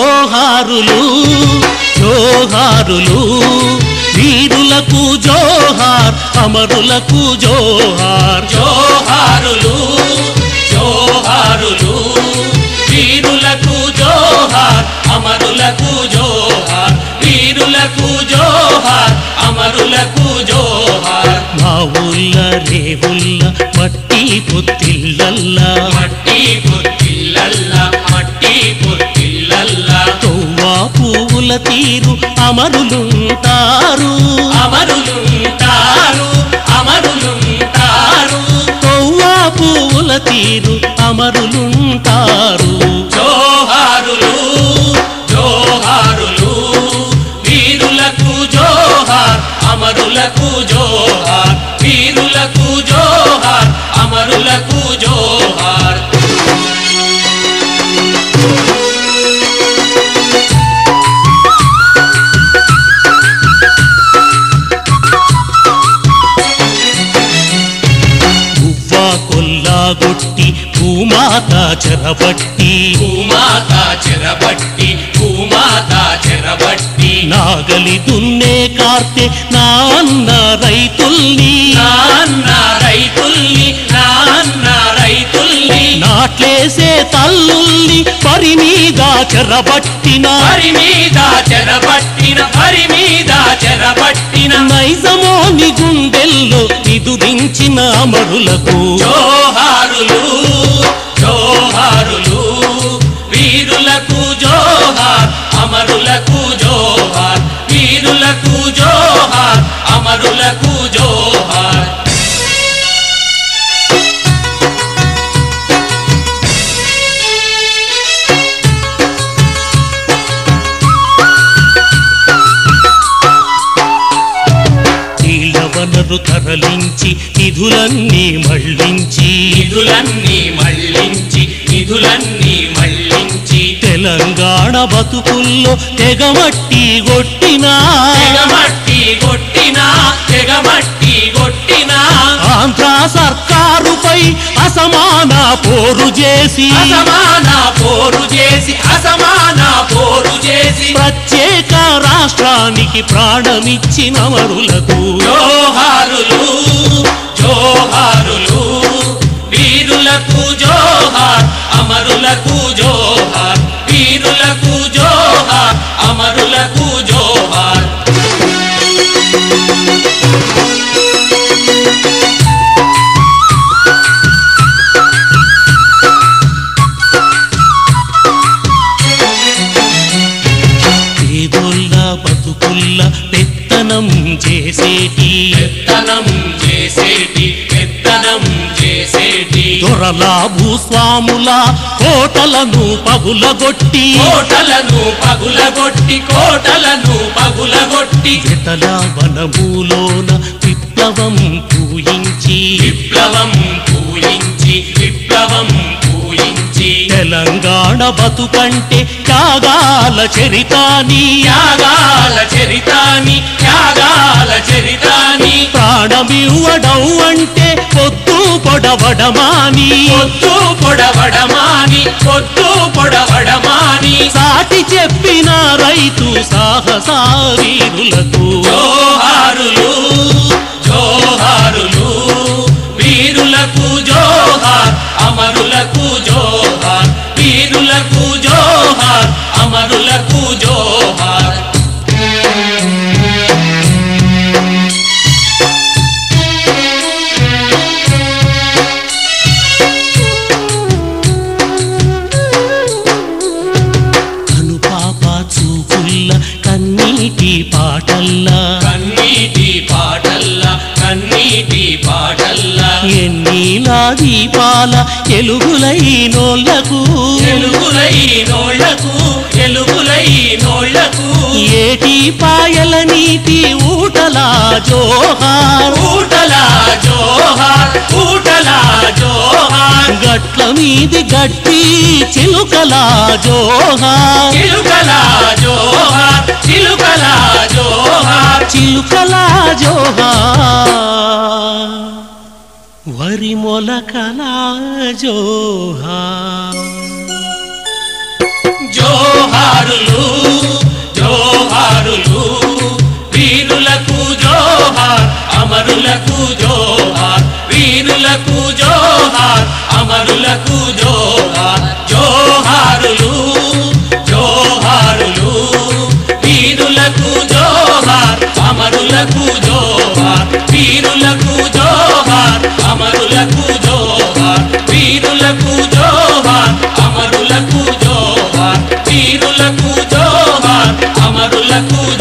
జోహారులు జోహారులు వీరులకు జోహార్ అమరులకు జోహార్ జోహారులు జోహారులు వీరులకు జోహార్ అమరులకు జోహార్ వీరులకు జోహార్ అమరులకు జోహార్ మా ఊళ్ళ రేవుల్ల మట్టి పొత్తిళ్ళల్లా మట్టి పొత్తిళ్ళల్లా మట్టి పొత్తిళ్ళల్లా తోవా పువ్వుల తీరు అమరులుంటారు అమరులుంటారు అమరులుంటారు తోవా పువ్వుల తీరు అమరులుంటారు జోహారులు జోహారులు వీరులకు జోహార్ అమరులకు జోహార్ వీరులకు జోహార్ అమరులకు జోహార్ పువ్వా కొల్లాగొట్టి భూమాత చెరబట్టి భూమాత చెరబట్టి భూమాత చెరబట్టి నాగలి దున్నే కార్తె నాన్న రైతుల్ని నాన్న రైతుల్ని నాన్న రైతుల్ని నాట్లేసే తల్లుల్ని పరి మీద చెరబట్టిన హరి మీద చెరబట్టిన హరి మీద చెరబట్టిన నైజమోని గుండెల్లో నిదురించిన అమరులకు జోహారులు జోహారులు వీరులకు జోహార్ అమరులకు జోహార్ వీరులకు జోహార్ అమరులకు జోహార్ వనరు తరలించి నిధులన్నీ మళ్ళించి నిధులన్నీ మళ్ళించి నిధులన్నీ మళ్ళించి తెలంగాణ బతుకుల్లో తెగమట్టి కొట్టినా తెగమట్టి కొట్టినా తెగమట్టి కొట్టినా ఆంధ్ర సర్కారుపై అసమాన పోరు చేసి అసమాన పోరు చేసి అసమాన పోరు చేసి ప్రత్యేక రాష్ట్రానికి ప్రాణమిచ్చిన అమరులకు జోహారులు జోహారులు వీరులకు జోహార్ అమరులకు జోహార్ వీరులకు జోహార్ అమరులకు జోహార్ పేదోళ్ళ బతుకుల్ల పెత్తనం చేసేటి పెత్తనం చేసేటి పెత్తనం చేసేటి దొరల భూస్వాముల కోటలను పగులగొట్టి కోటలను పగులగొట్టి కోటలను పగులగొట్టి విటల వనములోన విప్లవం పూయించి విప్లవం పూయించి విప్లవం పూయించి తెలంగాణ బతుకంటే త్యాగాల చరితాని త్యాగాల చరితాని త్యాగాల చరితాని ప్రాణమివ్వడం అంటే పొద్దు పొడవడమాని పొద్దు పొడవడమాని పొద్దు పొడవడమాని సాటి చెప్పిన రైతు సాహసా వీరులకు జోహారులు జోహారులు వీరులకు జోహార్ అమరులకు జోహార్ వీరులకు జోహార్ అమరులకు జోహార్ కనుపాప చూపుల్ల కన్నీటి పాటల్లా కన్నీటి పాటల్లా కన్నీటి పాటల్లా ఎన్నీలా దీపాల ఎలుగులైనోళ్లకు ఎలుగులైనోళ్లకు ఎలుగులైనోళ్లకు ఏటి పాయల నీటి ఊటలా జోహార్ ఊటలా జోహార్ ఊటలా జోహార్ గట్ల మీది గట్టి చిలుకలా జోహార్ చిలుకలా జోహార్ చిలుకలా జోహార్ చిలుకలా జోహార్ వరి మొలకలా జోహార్ జోహారులు అమరులకు జోహార్ వీరులకు జోహార్ అమరులకు జోహార్ జోహారులు జోహారులు వీరులకు జోహార్ అమరులకు జోహార్ వీరులకు జోహార్ అమరులకు జోహార్ వీరులకు జోహార్ అమరులకు జోహార్ వీరులకు జోహార్ అమరులకు